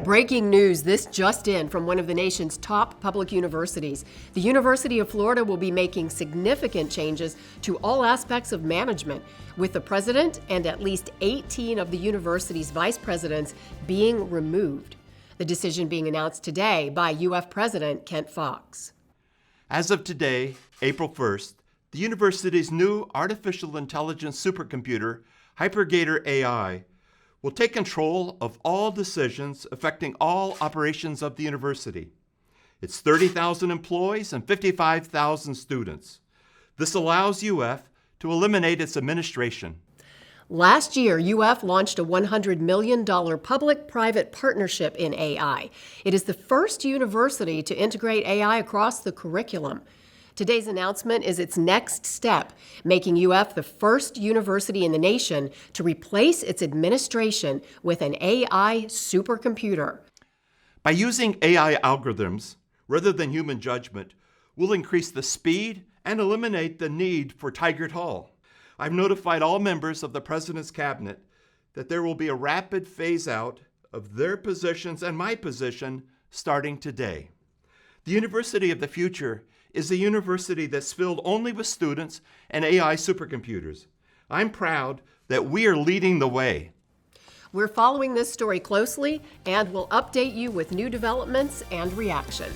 Breaking news, this just in from one of the nation's top public universities. The University of Florida will be making significant changes to all aspects of management, with the president and at least 18 of the university's vice presidents being removed. The decision being announced today by UF President Kent Fuchs. As of today, April 1st, the university's new artificial intelligence supercomputer, Hypergator AI, will take control of all decisions affecting all operations of the university. It's 30,000 employees and 55,000 students. This allows UF to eliminate its administration. Last year, UF launched a $100 million public-private partnership in AI. It is the first university to integrate AI across the curriculum. Today's announcement is its next step, making UF the first university in the nation to replace its administration with an AI supercomputer. By using AI algorithms rather than human judgment, we'll increase the speed and eliminate the need for Tigert Hall. I've notified all members of the President's Cabinet that there will be a rapid phase-out of their positions and my position starting today. The University of the Future is a university that's filled only with students and AI supercomputers. I'm proud that we are leading the way. We're following this story closely and will update you with new developments and reaction.